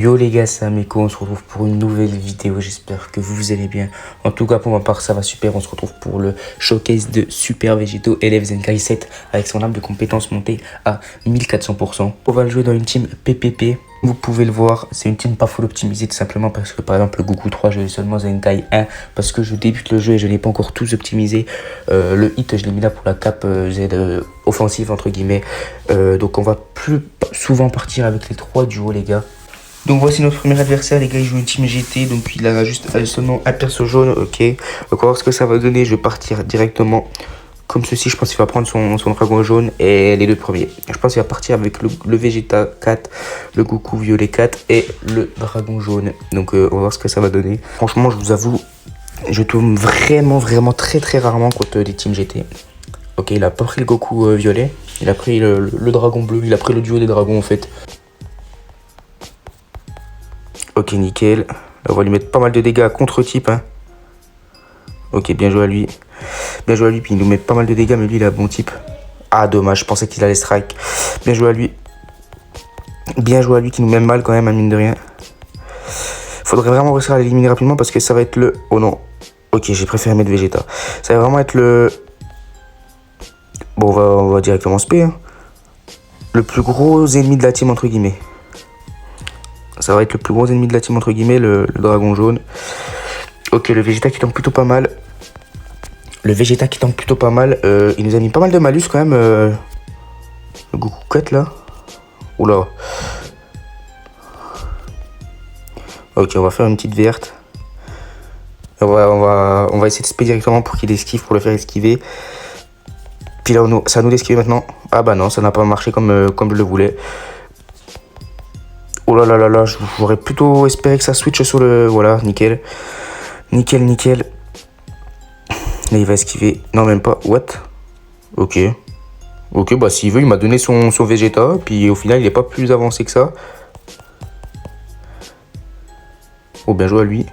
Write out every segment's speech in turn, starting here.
Yo les gars, c'est Ameko, on se retrouve pour une nouvelle vidéo, j'espère que vous allez bien. En tout cas pour ma part ça va super, on se retrouve pour le showcase de Super Végétaux Élève Zenkai 7 avec son arme de compétence montée à 1400%. On va le jouer dans une team PPP, vous pouvez le voir, c'est une team pas full optimisée tout simplement parce que par exemple le Goku 3 je l'ai seulement Zenkai 1 parce que je débute le jeu et je n'ai pas encore tous optimisé. Le hit je l'ai mis là pour la cape Z offensive entre guillemets, donc on va plus souvent partir avec les 3 duos les gars. Donc voici notre premier adversaire, les gars, il joue une team GT, donc il a juste seulement un perso jaune, ok. Donc on va voir ce que ça va donner, je vais partir directement comme ceci, je pense qu'il va prendre son dragon jaune et les deux premiers. Je pense qu'il va partir avec le Vegeta 4, le Goku violet 4 et le dragon jaune. Donc on va voir ce que ça va donner. Franchement, je vous avoue, je tourne vraiment très rarement contre des teams GT. Ok, il a pas pris le Goku violet, il a pris le dragon bleu, il a pris le duo des dragons en fait. Ok, nickel. On va lui mettre pas mal de dégâts à contre-type. Hein. Ok, bien joué à lui. Bien joué à lui, puis il nous met pas mal de dégâts, mais lui, il a bon type. Ah, dommage, je pensais qu'il allait strike. Bien joué à lui. Bien joué à lui, qui nous met mal quand même, à mine de rien. Faudrait vraiment réussir à l'éliminer rapidement, parce que ça va être le... Oh non. Ok, j'ai préféré mettre Vegeta. Ça va vraiment être le... Bon, on va directement spé. Hein. Le plus gros ennemi de la team, entre guillemets. Ça va être le plus gros ennemi de la team, entre guillemets, le dragon jaune. Ok, le Vegeta qui tank plutôt pas mal. Le Vegeta qui tank plutôt pas mal. Il nous a mis pas mal de malus quand même. Le Goku 4 là. Oula. Ok, on va faire une petite verte. On va essayer de spé directement pour qu'il esquive, pour le faire esquiver. Puis là, ça nous d'esquiver maintenant. Ah bah non, ça n'a pas marché comme je le voulais. Oh là là là là, j'aurais plutôt espéré que ça switch sur le... Voilà, nickel. Nickel. Là, il va esquiver. Non, même pas. What? Ok. Ok, bah s'il veut, il m'a donné son Vegeta. Puis au final, il n'est pas plus avancé que ça. Oh, bien joué à lui.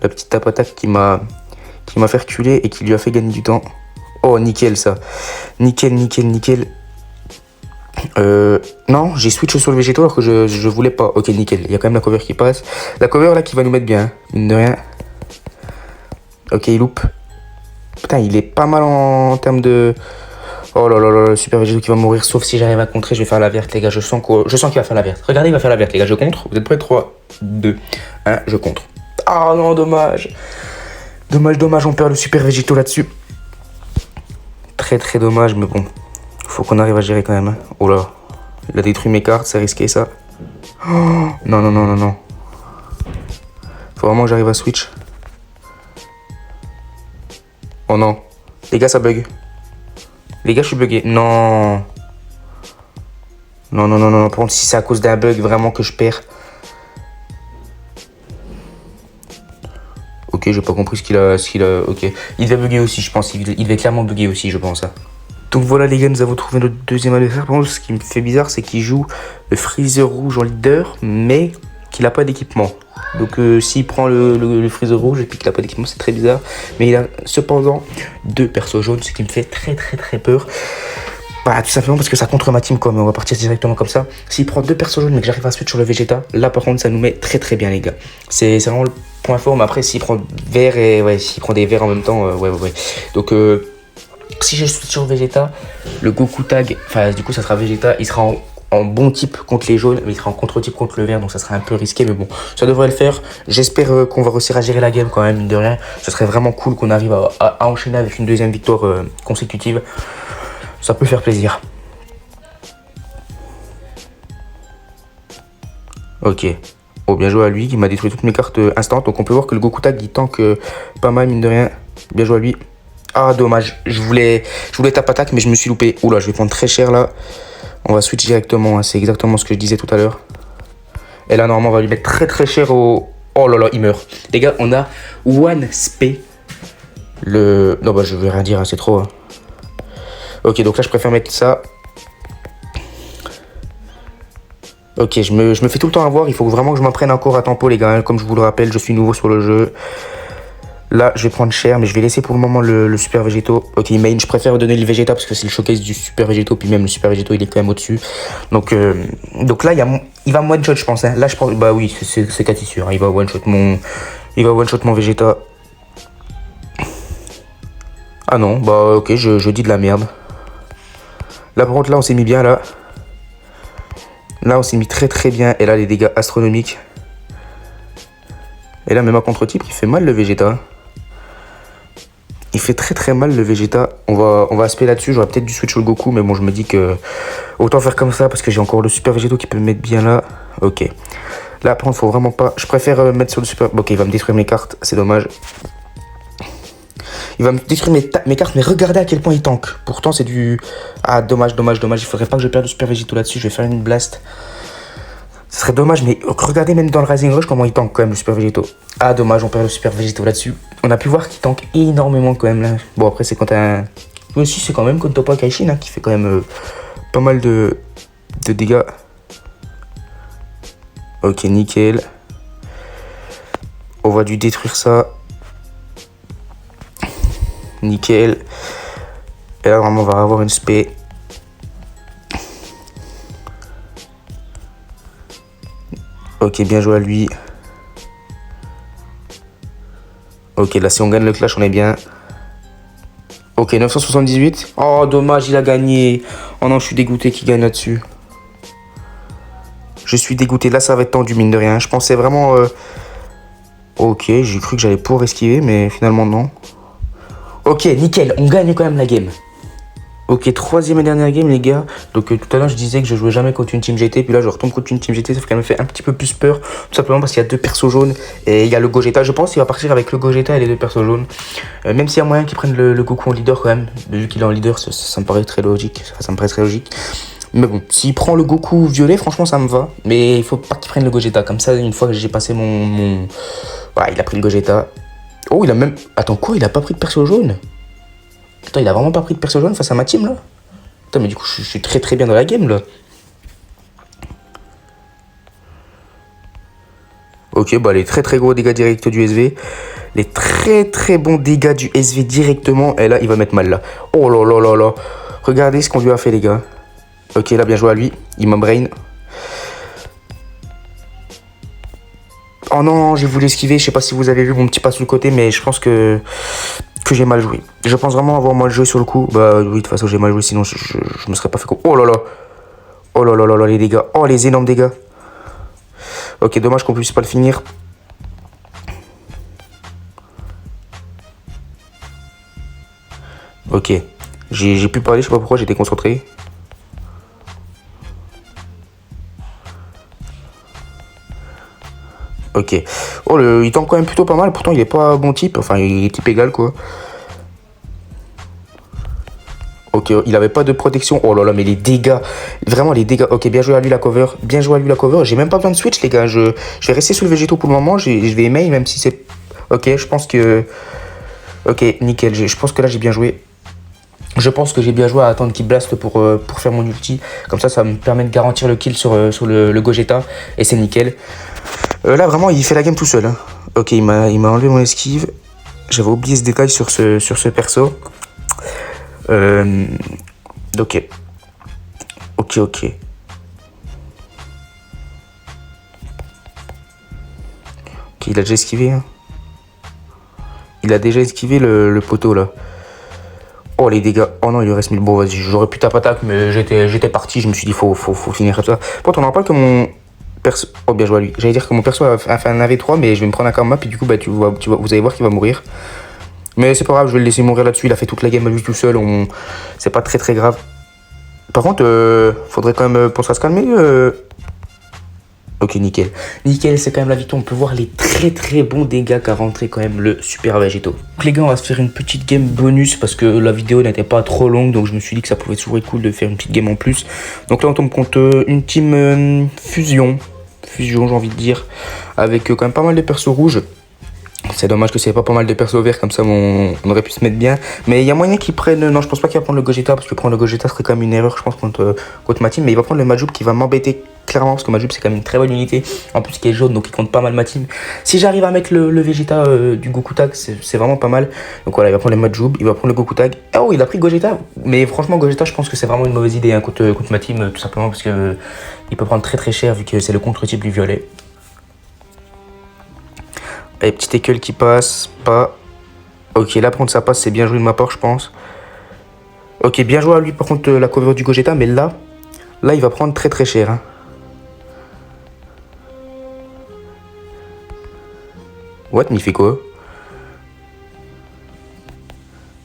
La petite tape-attaque qui m'a fait reculer et qui lui a fait gagner du temps. Oh, nickel ça. Nickel. Non, j'ai switch sur le Végéto alors que je voulais pas. Ok, nickel. Il y a quand même la cover qui passe. La cover là qui va nous mettre bien, mine de rien. Ok, il loupe. Putain, il est pas mal en termes de... Oh là là là, le Super Végéto qui va mourir. Sauf si j'arrive à contrer, je vais faire la verte, les gars. Je sens qu'il va faire la verte. Regardez, il va faire la verte, les gars. Je contre. Vous êtes prêts? 3, 2, 1, je contre. Ah non, dommage. Dommage, on perd le Super Végéto là-dessus. Très dommage, mais bon. Faut qu'on arrive à gérer quand même. Hein. Oh là. Il a détruit mes cartes, c'est risqué ça. Oh, non. Faut vraiment que j'arrive à switch. Oh non. Les gars, ça bug. Les gars, je suis bugué. Non. Non. Par contre, si c'est à cause d'un bug vraiment que je perds. Ok, j'ai pas compris ce qu'il a. Ok. Il devait bugger aussi, je pense. Il devait clairement bugger aussi, je pense. Hein. Donc voilà les gars, nous avons trouvé notre deuxième adversaire. Par contre, ce qui me fait bizarre, c'est qu'il joue le Freezer rouge en leader, mais qu'il n'a pas d'équipement. Donc s'il prend le Freezer rouge et puis qu'il n'a pas d'équipement, c'est très bizarre. Mais il a cependant 2 persos jaunes, ce qui me fait très peur. Bah, tout simplement parce que ça contre ma team quoi, mais on va partir directement comme ça. S'il prend 2 persos jaunes mais que j'arrive à switch sur le Vegeta, là par contre ça nous met très bien les gars. C'est vraiment le point fort, mais après s'il prend vert et ouais, s'il prend des verts en même temps, ouais. Donc si je switch sur Vegeta, le Goku tag, enfin du coup ça sera Vegeta, il sera en bon type contre les jaunes, mais il sera en contre-type contre le vert, donc ça sera un peu risqué, mais bon, ça devrait le faire. J'espère qu'on va réussir à gérer la game quand même, mine de rien. Ce serait vraiment cool qu'on arrive à enchaîner avec une deuxième victoire consécutive. Ça peut faire plaisir. Ok. Oh, bien joué à lui, il m'a détruit toutes mes cartes instant, donc on peut voir que le Goku tag il tank pas mal, mine de rien. Bien joué à lui. Ah, dommage. Je voulais tape attaque, mais je me suis loupé. Oula, je vais prendre très cher là. On va switch directement. Hein. C'est exactement ce que je disais tout à l'heure. Et là, normalement, on va lui mettre très cher au... Oh là là, il meurt. Les gars, on a one spé. Non, bah, je vais rien dire, hein, c'est trop. Hein. Ok, donc là, je préfère mettre ça. Ok, je me fais tout le temps avoir. Il faut vraiment que je m'apprenne encore à tempo, les gars. Hein. Comme je vous le rappelle, je suis nouveau sur le jeu. Là, je vais prendre cher, mais je vais laisser pour le moment le super végétaux. Ok, main, je préfère donner le végéta parce que c'est le showcase du super végétaux. Puis même le super végétaux, il est quand même au-dessus. Donc là, il va me one-shot, je pense. Hein. Là, je pense. Bah oui, c'est quasi sûr. Hein. Il va one-shot mon végéta. Ah non, bah ok, je dis de la merde. Là, par contre, là, on s'est mis bien, là. Là, on s'est mis très très bien. Et là, les dégâts astronomiques. Et là, même à contre-type, il fait mal le végéta. Il fait très très mal le végéta. On va aspect là-dessus. J'aurais peut-être dû switch le Goku. Mais bon, je me dis que autant faire comme ça. Parce que j'ai encore le super végétaux qui peut me mettre bien là. Ok. Là, par contre, faut vraiment pas. Je préfère mettre sur le super. Ok, il va me détruire mes cartes. C'est dommage. Il va me détruire mes cartes, mais regardez à quel point il tank. Pourtant, c'est du... Ah, dommage. Il faudrait pas que je perde le super végétaux là-dessus. Je vais faire une blast. Ce serait dommage, mais regardez même dans le Rising Rush comment il tank quand même le super végétaux. Ah, dommage, on perd le super végétaux là-dessus. On a pu voir qu'il tank énormément quand même là. Bon, après, c'est quand t'as... Mais aussi, c'est quand même contre Toppa Kaishin hein, qui fait quand même pas mal de dégâts. Ok, nickel. On va dû détruire ça. Nickel. Et là, vraiment, on va avoir une spé. Ok, bien joué à lui. Ok, là, si on gagne le clash, on est bien. Ok, 978. Oh, dommage, il a gagné. Oh non, je suis dégoûté qu'il gagne là-dessus. Je suis dégoûté. Là, ça va être tendu, mine de rien. Je pensais vraiment... Ok, j'ai cru que j'allais pouvoir esquiver, mais finalement, non. Ok, nickel, on gagne quand même la game. Ok, troisième et dernière game, les gars. Donc tout à l'heure, je disais que je jouais jamais contre une team GT. Puis là, je retombe contre une team GT. Ça me fait un petit peu plus peur. Tout simplement parce qu'il y a deux persos jaunes. Et il y a le Gogeta. Je pense qu'il va partir avec le Gogeta et les deux persos jaunes. Même s'il y a moyen qu'il prenne le Goku en leader quand même. Vu qu'il est en leader, ça me paraît très logique. Ça me paraît très logique. Mais bon, s'il prend le Goku violet, franchement, ça me va. Mais il faut pas qu'il prenne le Gogeta. Comme ça, une fois que j'ai passé mon... Voilà, il a pris le Gogeta. Oh, il a même... Attends, quoi? Il a pas pris de perso jaune? Putain, il a vraiment pas pris de perso jaune face à ma team, là? Putain, mais du coup, je suis très très bien dans la game, là. Ok, bah les très très gros dégâts directs du SV. Les très très bons dégâts du SV directement. Et là, il va mettre mal, là. Oh là là là là. Regardez ce qu'on lui a fait, les gars. Ok, là, bien joué à lui. Il m'a brain. Oh non, j'ai voulu esquiver. Je sais pas si vous avez vu mon petit pas sur le côté, mais je pense que j'ai mal joué. Je pense vraiment avoir mal joué sur le coup. Bah oui, de toute façon, j'ai mal joué, sinon je me serais pas fait... Oh là là. Oh là là là là, les dégâts. Oh, les énormes dégâts. Ok, dommage qu'on puisse pas le finir. Ok. J'ai pu parler, je sais pas pourquoi, j'étais concentré. Ok. Oh, il tank quand même plutôt pas mal. Pourtant, il est pas bon type. Enfin, il est type égal, quoi. Ok, il avait pas de protection. Oh là là, mais les dégâts. Vraiment, les dégâts. Ok, bien joué à lui la cover. Bien joué à lui la cover. J'ai même pas besoin de switch, les gars. Je vais rester sur le végétaux pour le moment. Je vais aimer, même si c'est... Ok, je pense que... Ok, nickel. Je pense que là, j'ai bien joué. Je pense que j'ai bien joué à attendre qu'il blast pour faire mon ulti. Comme ça me permet de garantir le kill sur le Gogeta. Et c'est nickel. Là, vraiment, il fait la game tout seul. Hein. Ok, il m'a enlevé mon esquive. J'avais oublié ce détail sur ce perso. Ok. Ok. Ok, il a déjà esquivé. Hein. Il a déjà esquivé le poteau, là. Oh, les dégâts. Oh non, il lui reste 1000. Bon, vas-y, j'aurais pu taper attaque, mais j'étais parti. Je me suis dit, faut finir comme ça. Bon, on en parle que mon perso... Oh, bien joué à lui. J'allais dire que mon perso a fait un AV3, mais je vais me prendre un karma, puis du coup, bah, vous allez voir qu'il va mourir. Mais c'est pas grave, je vais le laisser mourir là-dessus. Il a fait toute la game à lui tout seul. C'est pas très très grave. Par contre, faudrait quand même penser à se calmer. Ok, nickel. Nickel, c'est quand même la victoire. On peut voir les très très bons dégâts qu'a rentré quand même le super végétaux. Donc les gars, on va se faire une petite game bonus parce que la vidéo n'était pas trop longue. Donc je me suis dit que ça pouvait toujours être cool de faire une petite game en plus. Donc là, on tombe contre une team fusion. Fusion, j'ai envie de dire. Avec quand même pas mal de persos rouges. C'est dommage que c'est pas mal de persos verts, comme ça on aurait pu se mettre bien. Mais il y a moyen qu'il prenne... Non, je pense pas qu'il va prendre le Gogeta, parce que prendre le Gogeta serait quand même une erreur, je pense, contre ma team. Mais il va prendre le Majoub qui va m'embêter clairement, parce que Majoub c'est quand même une très bonne unité. En plus qui est jaune, donc il compte pas mal ma team. Si j'arrive à mettre le Vegeta du Goku Tag, c'est vraiment pas mal. Donc voilà, il va prendre le Majoub, il va prendre le Goku Tag. Oh, il a pris Gogeta. Mais franchement, Gogeta, je pense que c'est vraiment une mauvaise idée hein, contre ma team, tout simplement, parce que il peut prendre très cher, vu que c'est le contre-type du violet. Allez, petit écueil qui passe, pas. Ok, là, prendre ça passe, c'est bien joué de ma part, je pense. Ok, bien joué à lui, par contre, la cover du Gogeta, mais là, il va prendre très cher. Hein. What, mais il fait quoi?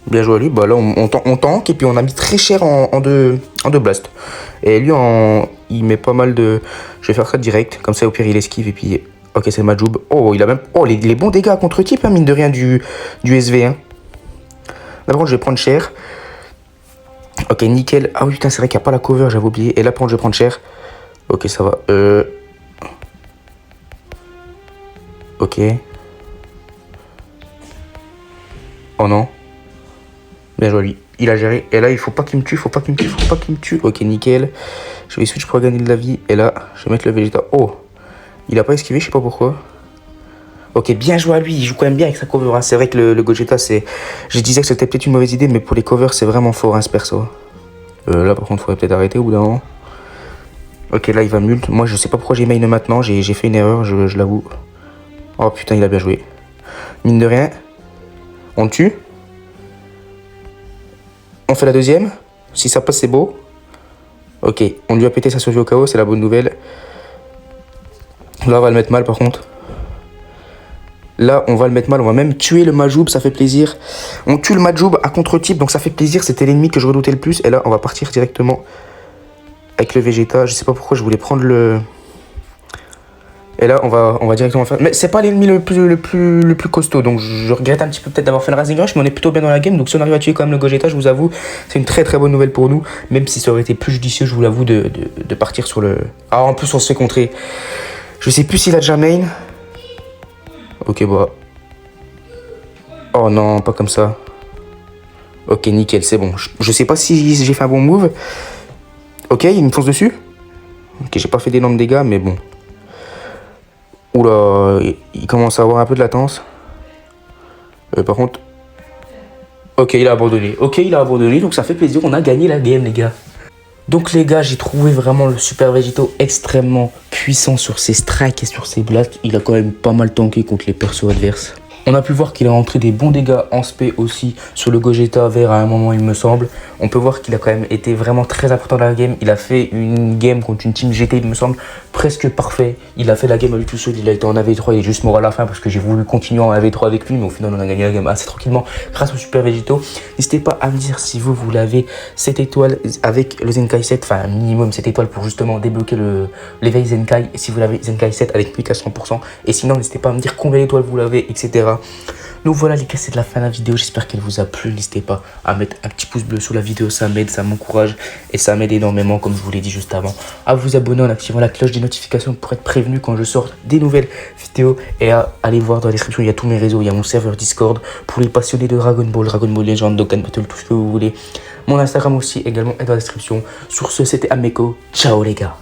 Bien joué à lui, bah là, on tank, et puis on a mis très cher en deux blasts. Et lui, il met pas mal de... Je vais faire ça direct, comme ça, au pire, il esquive, et puis... Ok, c'est le Majoub. Oh, il a même... Oh, les bons dégâts à contre-type, hein, mine de rien, du SV. Hein. Là, par contre, je vais prendre cher. Ok, nickel. Ah oui, putain, c'est vrai qu'il n'y a pas la cover, j'avais oublié. Et là, par contre, je vais prendre cher. Ok, ça va. Ok. Oh non. Bien joué à lui. Il a géré. Et là, il faut pas qu'il me tue, faut pas qu'il me tue. Ok, nickel. Je vais switch pour gagner de la vie. Et là, je vais mettre le Vegeta. Oh. Il a pas esquivé, je sais pas pourquoi. Ok, bien joué à lui, il joue quand même bien avec sa cover. Hein. C'est vrai que le Gogeta, c'est... Je disais que c'était peut-être une mauvaise idée, mais pour les covers, c'est vraiment fort, hein, ce perso. Là, par contre, il faudrait peut-être arrêter au bout d'un moment. Ok, là, il va mult. Moi, je sais pas pourquoi j'ai main maintenant. J'ai fait une erreur, je l'avoue. Oh putain, il a bien joué. Mine de rien. On le tue. On fait la deuxième. Si ça passe, c'est beau. Ok, on lui a pété sa survie au chaos, c'est la bonne nouvelle. Là, on va le mettre mal, par contre. Là, on va le mettre mal, on va même tuer le Majoub, ça fait plaisir. On tue le Majoub à contre-type, donc ça fait plaisir. C'était l'ennemi que je redoutais le plus. Et là, on va partir directement avec le Vegeta. Je sais pas pourquoi je voulais prendre le... Et là, on va directement faire... Mais c'est pas l'ennemi le plus costaud, donc je regrette un petit peu peut-être d'avoir fait le Rising Rush, mais on est plutôt bien dans la game. Donc si on arrive à tuer quand même le Gogeta, je vous avoue, c'est une très bonne nouvelle pour nous. Même si ça aurait été plus judicieux, je vous l'avoue, de partir sur le... Ah, en plus, on se fait contrer. Je sais plus s'il a déjà main. Ok, bah... Oh non, pas comme ça. Ok, nickel, c'est bon. Je sais pas si j'ai fait un bon move. Ok, il me fonce dessus. Ok, j'ai pas fait d'énormes dégâts, mais bon. Oula, il commence à avoir un peu de latence. Par contre... Ok, il a abandonné. Ok, il a abandonné, donc ça fait plaisir. On a gagné la game, les gars. Donc les gars, j'ai trouvé vraiment le Super Végéto extrêmement puissant sur ses strikes et sur ses blasts. Il a quand même pas mal tanké contre les persos adverses. On a pu voir qu'il a rentré des bons dégâts en spé aussi sur le Gogeta vert à un moment, il me semble. On peut voir qu'il a quand même été vraiment très important dans la game. Il a fait une game contre une team GT, il me semble, presque parfait. Il a fait la game à lui tout seul, il a été en AV3, il est juste mort à la fin parce que j'ai voulu continuer en AV3 avec lui. Mais au final, on a gagné la game assez tranquillement grâce au Super Végéto. N'hésitez pas à me dire si vous l'avez, cette étoile avec le Zenkai 7, enfin un minimum cette étoile pour justement débloquer l'éveil Zenkai. Et si vous l'avez Zenkai 7 avec plus qu'à 100%. Et sinon, n'hésitez pas à me dire combien d'étoiles vous l'avez, etc. Donc voilà les gars, c'est de la fin de la vidéo, j'espère qu'elle vous a plu. N'hésitez pas à mettre un petit pouce bleu sous la vidéo, ça m'aide, ça m'encourage et ça m'aide énormément comme je vous l'ai dit juste avant. À vous abonner en activant la cloche des notifications pour être prévenu quand je sors des nouvelles vidéos. Et à aller voir dans la description, il y a tous mes réseaux, il y a mon serveur Discord pour les passionnés de Dragon Ball Legend, Dokkan Battle, tout ce que vous voulez. Mon Instagram aussi également est dans la description. Sur ce, c'était Ameko, ciao les gars.